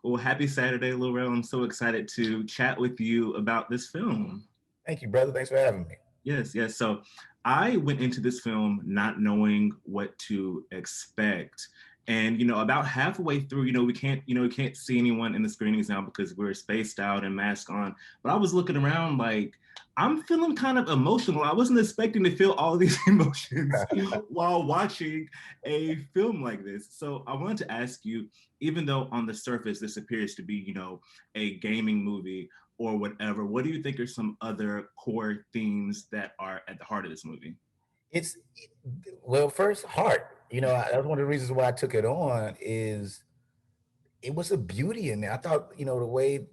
Well, happy Saturday, Lil Rel. I'm so excited to chat with you about this film. Thank you, brother. Thanks for having me. Yes, yes. So I went into this film not knowing what to expect. And about halfway through, we can't see anyone in the screenings now because we're spaced out and mask on. But I was looking around like I'm feeling kind of emotional. I wasn't expecting to feel all these emotions while watching a film like this. So I wanted to ask you, even though on the surface this appears to be, a gaming movie, or whatever, what do you think are some other core themes that are at the heart of this movie? It's well, first, heart. That's one of the reasons why I took it on is it was a beauty in there. I thought, the way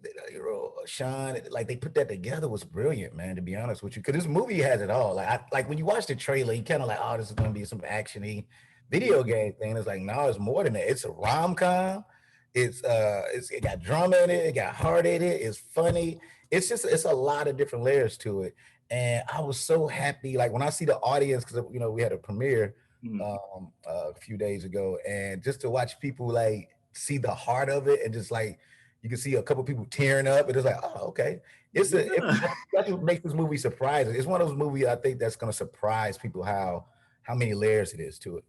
Sean, like they put that together was brilliant, man. To be honest with you, because this movie has it all. Like when you watch the trailer, you kind of like, oh, this is gonna be some actiony video game thing. It's like, no, it's more than that. It's a rom com. It got drama in it. It got heart in it. It's funny. It's a lot of different layers to it. And I was so happy. Like when I see the audience, because we had a premiere Mm. a few days ago, and just to watch people like see the heart of it, and just like you can see a couple people tearing up, and it's like, oh, okay. Yeah. That's what makes this movie surprising. It's one of those movies I think that's gonna surprise people how many layers it is to it.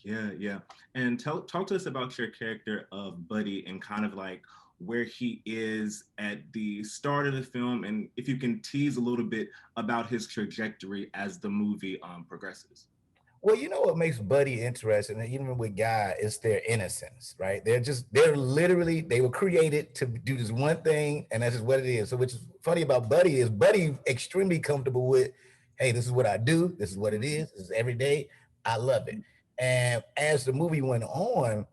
Yeah, yeah. And talk to us about your character of Buddy and kind of like where he is at the start of the film, and if you can tease a little bit about his trajectory as the movie progresses. Well, you know what makes Buddy interesting, and even with Guy, is their innocence, right? They were created to do this one thing, and that's just what it is. So, which is funny about Buddy is Buddy extremely comfortable with, hey, this is what I do, this is what it is, this is every day. I love it. And as the movie went on,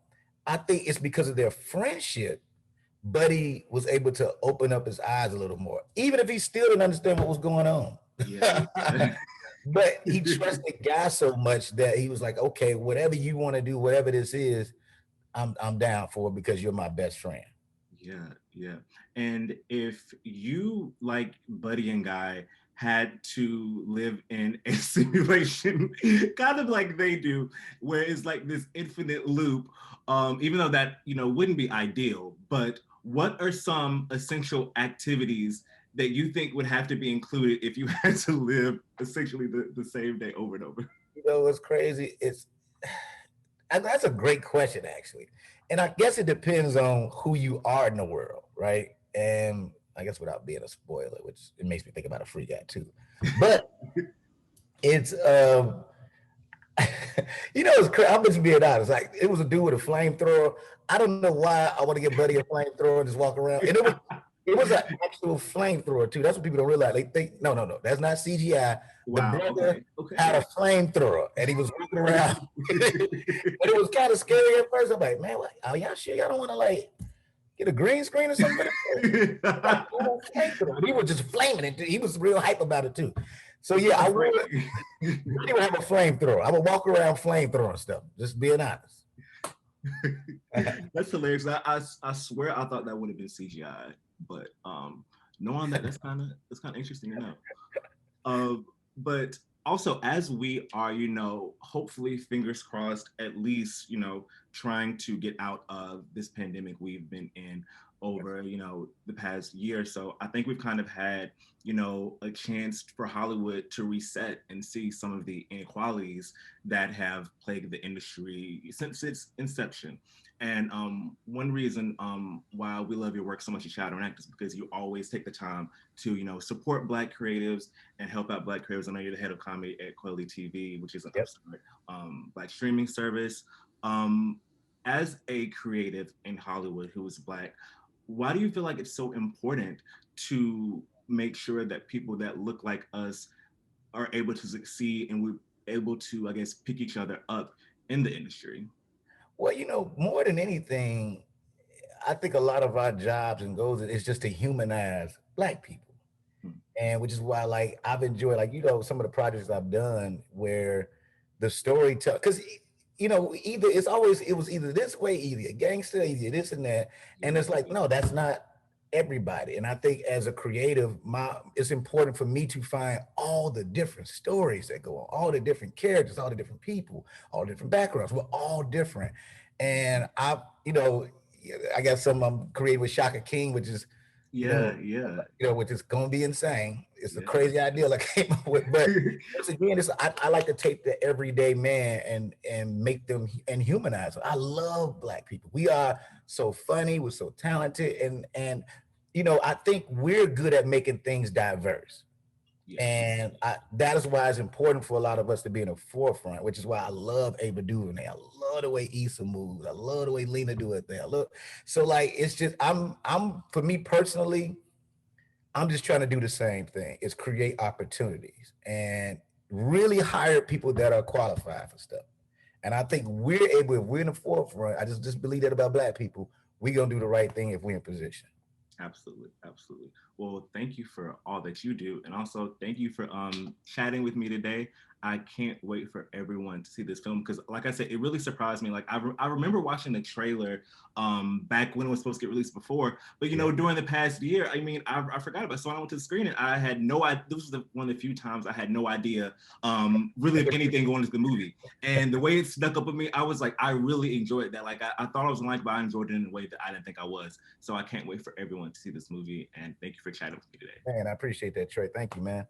I think it's because of their friendship, Buddy was able to open up his eyes a little more, even if he still didn't understand what was going on. Yeah, yeah. But he trusted God so much that he was like, okay, whatever you want to do, whatever this is, I'm down for it because you're my best friend. Yeah, yeah. And if you, like Buddy and Guy, had to live in a simulation, kind of like they do, where it's like this infinite loop, even though that, wouldn't be ideal, but what are some essential activities that you think would have to be included if you had to live essentially the same day over and over? What's crazy? That's a great question, actually. And I guess it depends on who you are in the world, right? And I guess without being a spoiler, which it makes me think about a free guy too. But it's it's crazy. I'm just being honest. Like it was a dude with a flamethrower. I don't know why I want to get Buddy a flamethrower and just walk around. And it was an actual flamethrower too. That's what people don't realize. They think no, that's not CGI. The Wow. brother Okay. Okay. had a flamethrower and he was walking around. But it was kind of scary at first. I'm like, man, what? Are y'all sure y'all don't want to like get a green screen or something? Like, oh, flamethrower. He was just flaming it. He was real hype about it too. So yeah, I That's would. great. I would have a flamethrower. I would walk around flamethrowing stuff. Just being honest. That's hilarious. I swear I thought that would have been CGI, but knowing that that's kind of interesting to know. But also, as we are, hopefully, fingers crossed, at least, trying to get out of this pandemic we've been in over, the past year or so, I think we've kind of had, a chance for Hollywood to reset and see some of the inequalities that have plagued the industry since its inception. And one reason why we love your work so much at Shadow and Act is because you always take the time to, support Black creatives and help out Black creatives. I know you're the head of comedy at Quality TV, which is an Yep. upstart Black streaming service. Um, as a creative in Hollywood who is Black, why do you feel like it's so important to make sure that people that look like us are able to succeed and we're able to, I guess, pick each other up in the industry? Well, more than anything, I think a lot of our jobs and goals is just to humanize Black people. Hmm. And which is why like I've enjoyed like some of the projects I've done where the story tell because either it was either this way, either a gangster, either this and that, and Yeah. it's like no, that's not everybody. And I think as a creative, it's important for me to find all the different stories that go on, all the different characters, all the different people, all different backgrounds. We're all different, and I I got some I'm creating with Shaka King, which is, you know, Yeah, yeah, which is gonna be insane. It's a yeah. crazy idea I came up with, but once again, I like to take the everyday man and make them and humanize them. I love black people. We are so funny. We're so talented, and I think we're good at making things diverse. Yes. And that is why it's important for a lot of us to be in the forefront, which is why I love Ava DuVernay. I love the way Issa moves. I love the way Lena do it there. Look, so like it's just I'm for me personally, I'm just trying to do the same thing. Is create opportunities and really hire people that are qualified for stuff. And I think we're able, if we're in the forefront, I just believe that about black people, we're gonna do the right thing if we're in position. Absolutely, absolutely. Well, thank you for all that you do, and also thank you for chatting with me today. I can't wait for everyone to see this film because, like I said, it really surprised me. Like I remember watching the trailer back when it was supposed to get released before, but Yeah. during the past year, I mean, I forgot about it. So I went to the screen and I had no idea. This was one of the few times I had no idea really of anything going into the movie. And the way it snuck up with me, I was like, I really enjoyed that. Like I thought I was like, but I enjoyed it in a way that I didn't think I was. So I can't wait for everyone to see this movie. And thank you for chatting with me today. Man, I appreciate that, Trey. Thank you, man.